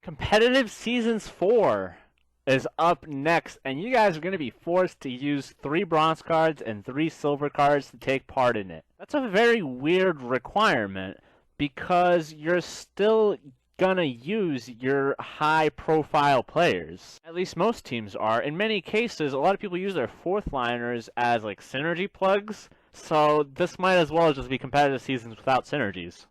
Competitive Seasons 4 is up next, and you guys are going to be forced to use 3 bronze cards and 3 silver cards to take part in it. That's a very weird requirement because you're still gonna use your high profile players. At least most teams are. In many cases, a lot of people use their fourth liners as like synergy plugs, so this might as well just be competitive seasons without synergies.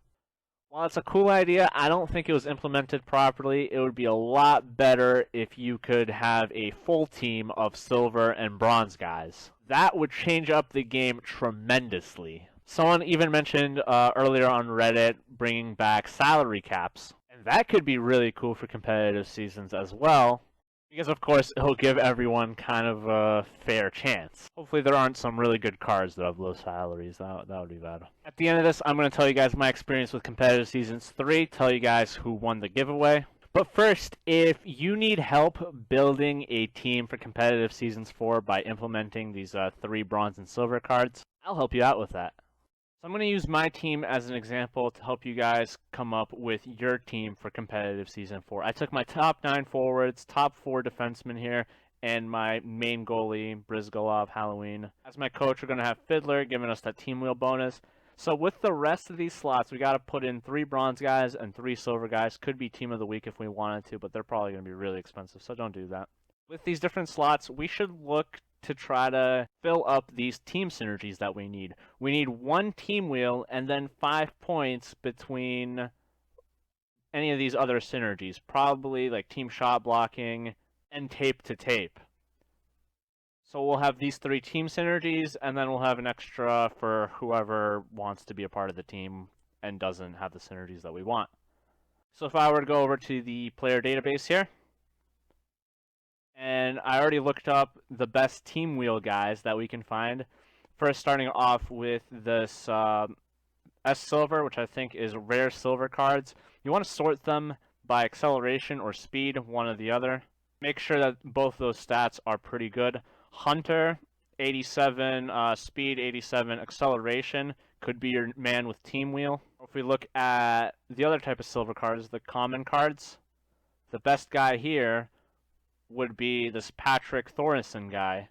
While it's a cool idea, I don't think it was implemented properly. It would be a lot better if you could have a full team of silver and bronze guys. That would change up the game tremendously. Someone even mentioned earlier on Reddit bringing back salary caps. And that could be really cool for competitive seasons as well. Because, of course, it'll give everyone kind of a fair chance. Hopefully there aren't some really good cards that have low salaries. That would be bad. At the end of this, I'm going to tell you guys my experience with Competitive Seasons 3, tell you guys who won the giveaway. But first, if you need help building a team for Competitive Seasons 4 by implementing these 3 bronze and silver cards, I'll help you out with that. So I'm going to use my team as an example to help you guys come up with your team for competitive Season 4. I took my top 9 forwards, top 4 defensemen here, and my main goalie, Brizgalov Halloween. As my coach, we're going to have Fiddler giving us that team wheel bonus. So with the rest of these slots, we got to put in 3 bronze guys and 3 silver guys. Could be team of the week if we wanted to, but they're probably going to be really expensive, so don't do that. With these different slots, we should look to try to fill up these team synergies that we need. We need 1 team wheel and then 5 points between any of these other synergies. Probably like team shot blocking and tape to tape. So we'll have these 3 team synergies and then we'll have an extra for whoever wants to be a part of the team and doesn't have the synergies that we want. So if I were to go over to the player database here, and I already looked up the best team wheel guys that we can find. First, starting off with this S Silver, which I think is rare silver cards. You want to sort them by acceleration or speed, one or the other. Make sure that both those stats are pretty good. Hunter, 87 speed, 87 acceleration, could be your man with team wheel. If we look at the other type of silver cards, the common cards, the best guy here would be this Patrick Thoresen guy,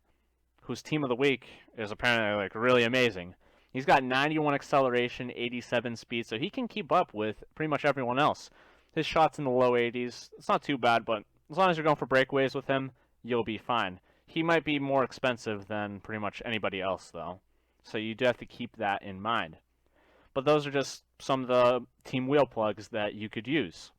whose team of the week is apparently like really amazing. He's got 91 acceleration, 87 speed, so he can keep up with pretty much everyone else. His shot's in the low 80s. It's not too bad, but as long as you're going for breakaways with him, you'll be fine. He might be more expensive than pretty much anybody else, though, so you do have to keep that in mind. But those are just some of the team wheel plugs that you could use.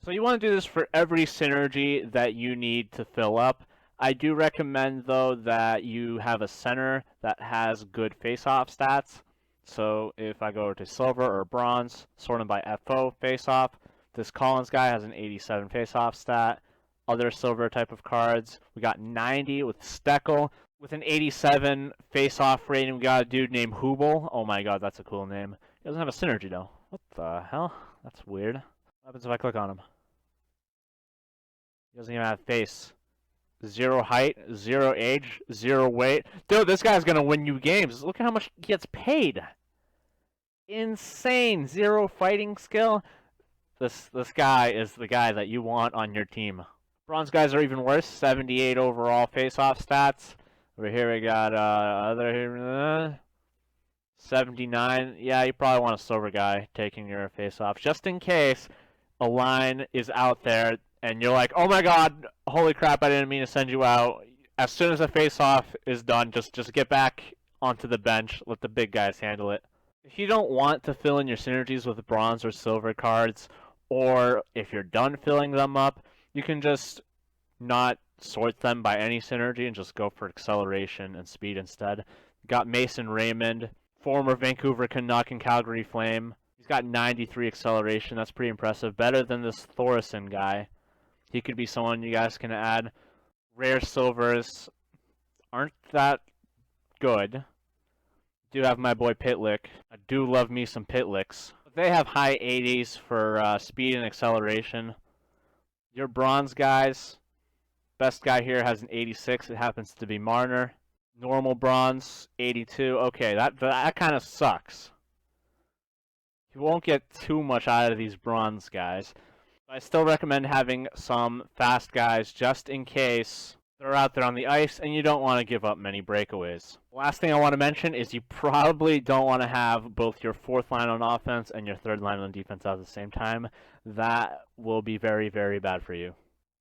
So you want to do this for every synergy that you need to fill up. I do recommend, though, that you have a center that has good face-off stats. So if I go to silver or bronze, sort them by FO face-off, this Collins guy has an 87 face-off stat. Other silver type of cards, we got 90 with Steckel. With an 87 face-off rating, we got a dude named Hubel. Oh my god, that's a cool name. He doesn't have a synergy, though. What the hell? That's weird. What happens if I click on him? He doesn't even have face. 0 height, 0 age, 0 weight. Dude, this guy's gonna win you games. Look at how much he gets paid. Insane. 0 fighting skill. This guy is the guy that you want on your team. Bronze guys are even worse. 78 overall face-off stats. Over here we got 79. Yeah, you probably want a silver guy taking your face-off, just in case a line is out there and you're like, oh my god, holy crap, I didn't mean to send you out. As soon as the face-off is done, just get back onto the bench. Let the big guys handle it. If you don't want to fill in your synergies with bronze or silver cards, or if you're done filling them up, you can just not sort them by any synergy and just go for acceleration and speed instead. Got Mason Raymond, former Vancouver Canuck and Calgary Flame. He's got 93 acceleration. That's pretty impressive. Better than this Thoresen guy. He could be someone you guys can add. Rare silvers aren't that good. Do have my boy Pitlick. I do love me some Pitlicks. But they have high 80s for speed and acceleration. Your bronze guys, best guy here has an 86. It happens to be Marner. Normal bronze, 82. Okay, that kind of sucks. You won't get too much out of these bronze guys. I still recommend having some fast guys just in case they're out there on the ice and you don't want to give up many breakaways. Last thing I want to mention is you probably don't want to have both your fourth line on offense and your third line on defense at the same time. That will be very, very bad for you.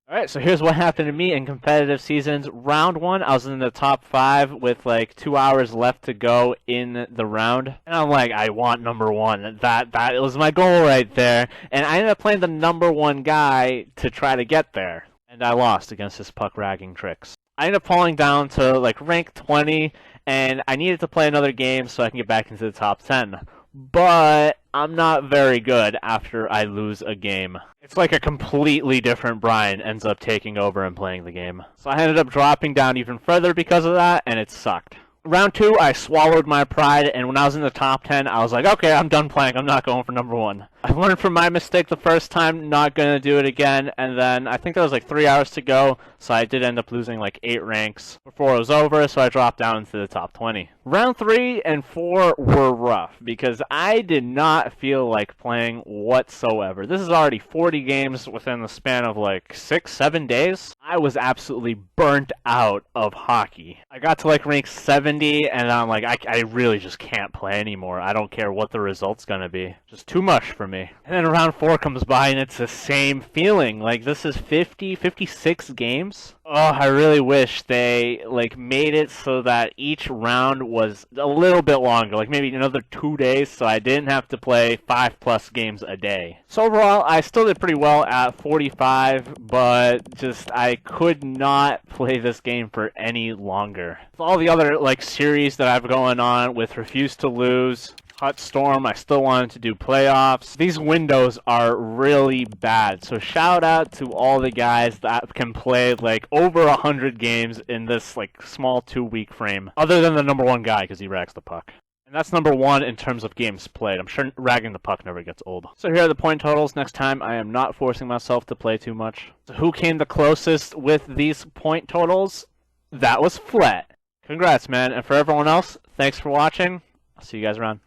Alright, so here's what happened to me in competitive seasons. Round 1, I was in the top 5 with like 2 hours left to go in the round. And I'm like, I want number 1. That was my goal right there. And I ended up playing the number 1 guy to try to get there. And I lost against his puck ragging tricks. I ended up falling down to like rank 20, and I needed to play another game so I can get back into the top 10. But I'm not very good after I lose a game. It's like a completely different Brian ends up taking over and playing the game. So I ended up dropping down even further because of that, and it sucked. Round 2, I swallowed my pride, and when I was in the top 10, I was like, okay, I'm done playing. I'm not going for number 1. I learned from my mistake the first time, not going to do it again, and then I think there was like 3 hours to go, so I did end up losing like 8 ranks before it was over, so I dropped down into the top 20. Round 3 and 4 were rough, because I did not feel like playing whatsoever. This is already 40 games within the span of like 6-7 days. I was absolutely burnt out of hockey. I got to like rank 70, and I'm like, I really just can't play anymore. I don't care what the result's gonna be. Just too much for me. And then round 4 comes by, and it's the same feeling. Like, this is 56 games. Oh, I really wish they like made it so that each round was a little bit longer, like maybe another 2 days, so I didn't have to play 5+ games a day. So overall, I still did pretty well at 45, but just I could not play this game for any longer. With all the other like series that I've going on with Refuse to Lose, Hut Storm, I still wanted to do playoffs. These windows are really bad. So shout out to all the guys that can play like over 100 games in this like small 2-week frame. Other than the number 1 guy, because he rags the puck. And that's number 1 in terms of games played. I'm sure ragging the puck never gets old. So here are the point totals. Next time, I am not forcing myself to play too much. So who came the closest with these point totals? That was Flet. Congrats, man. And for everyone else, thanks for watching. I'll see you guys around.